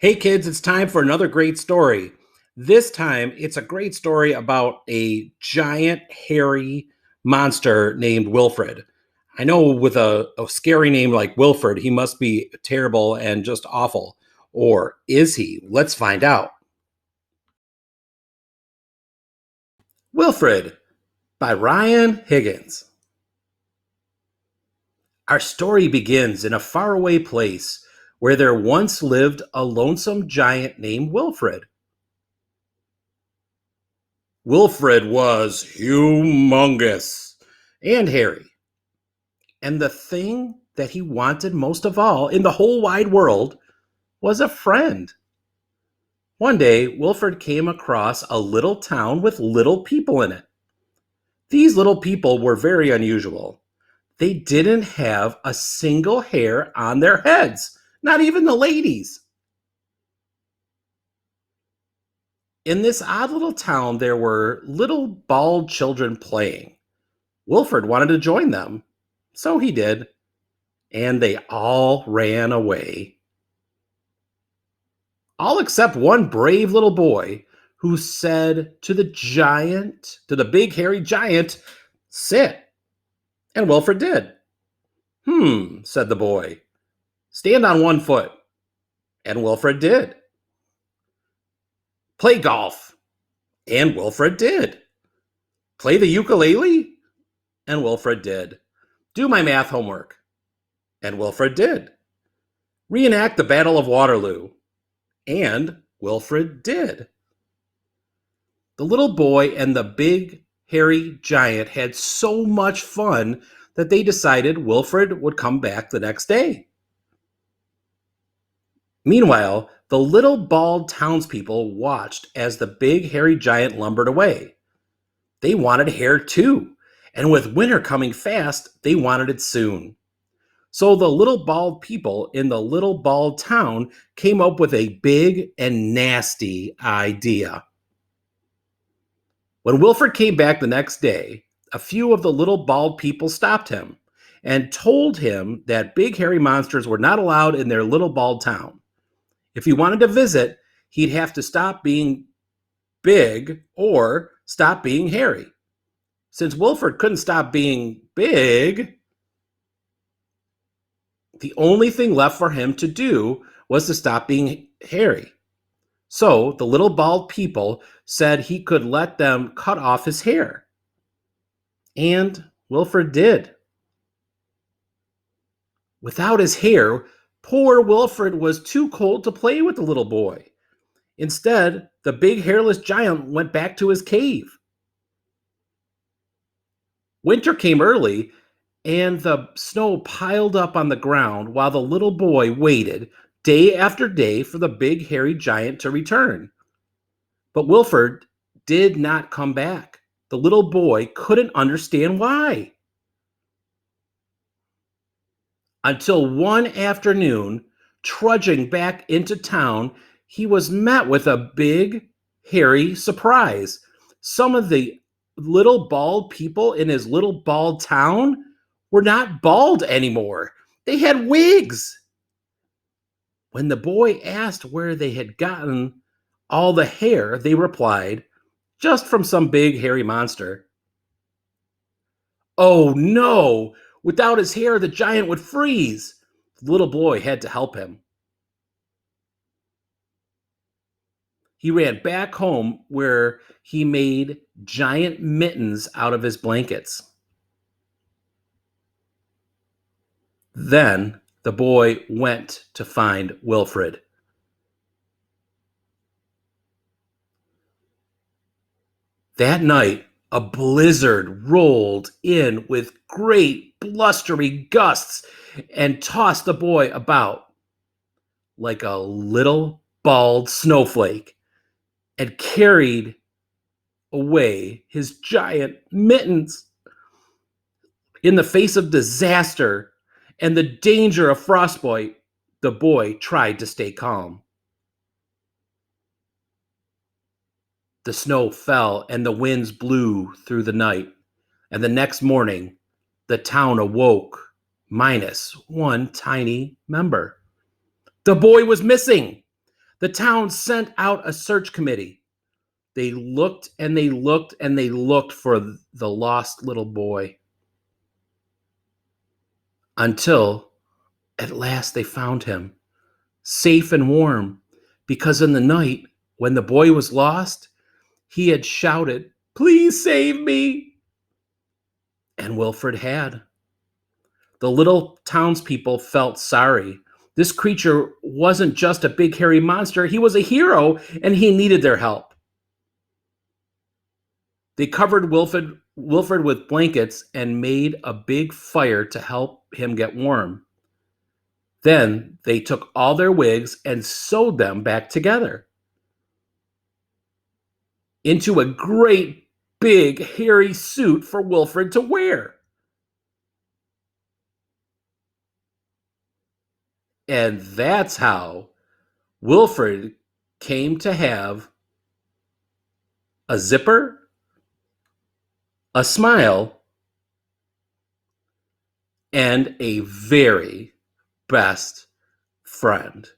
Hey kids, it's time for another great story. This time, it's a great story about a giant, hairy monster named Wilfred. I know with a scary name like Wilfred, he must be terrible and just awful. Or is he? Let's find out. Wilfred by Ryan Higgins. Our story begins in a faraway place where there once lived a lonesome giant named Wilfred. Wilfred was humongous and hairy. And the thing that he wanted most of all in the whole wide world was a friend. One day, Wilfred came across a little town with little people in it. These little people were very unusual. They didn't have a single hair on their heads, not even the ladies. In this odd little town, there were little bald children playing. Wilfred wanted to join them, so he did, and they all ran away. All except one brave little boy who said to the big hairy giant, "Sit." And Wilfred did. Said the boy. "Stand on one foot." And Wilfred did. "Play golf." And Wilfred did. "Play the ukulele." And Wilfred did. "Do my math homework." And Wilfred did. "Reenact the Battle of Waterloo." And Wilfred did. The little boy and the big, hairy giant had so much fun that they decided Wilfred would come back the next day. Meanwhile, the little bald townspeople watched as the big, hairy giant lumbered away. They wanted hair too, and with winter coming fast, they wanted it soon. So the little bald people in the little bald town came up with a big and nasty idea. When Wilfred came back the next day, a few of the little bald people stopped him and told him that big hairy monsters were not allowed in their little bald town. If he wanted to visit, he'd have to stop being big or stop being hairy. Since Wilfred couldn't stop being big, the only thing left for him to do was to stop being hairy. So the little bald people said he could let them cut off his hair. And Wilfred did. Without his hair, poor Wilfred was too cold to play with the little boy. Instead, the big hairless giant went back to his cave. Winter came early, and the snow piled up on the ground while the little boy waited day after day for the big hairy giant to return. But Wilfred did not come back. The little boy couldn't understand why. Until one afternoon, trudging back into town, he was met with a big, hairy surprise. Some of the little bald people in his little bald town were not bald anymore. They had wigs. When the boy asked where they had gotten all the hair, they replied, "Just from some big hairy monster." Oh no! Without his hair, the giant would freeze. The little boy had to help him. He ran back home where he made giant mittens out of his blankets. Then the boy went to find Wilfred. That night, a blizzard rolled in with great blustery gusts and tossed the boy about like a little bald snowflake and carried away his giant mittens. In the face of disaster and the danger of frostbite, the boy tried to stay calm. The snow fell and the winds blew through the night, and the next morning, the town awoke minus one tiny member. The boy was missing. The town sent out a search committee. They looked and they looked and they looked for the lost little boy until at last they found him, safe and warm, because in the night when the boy was lost, he had shouted, "Please save me!" And Wilfred had. The little townspeople felt sorry. This creature wasn't just a big hairy monster, he was a hero, and he needed their help. They covered Wilfred with blankets and made a big fire to help him get warm. Then they took all their wigs and sewed them back together into a great big hairy suit for Wilfred to wear. And that's how Wilfred came to have a zipper, a smile, and a very best friend.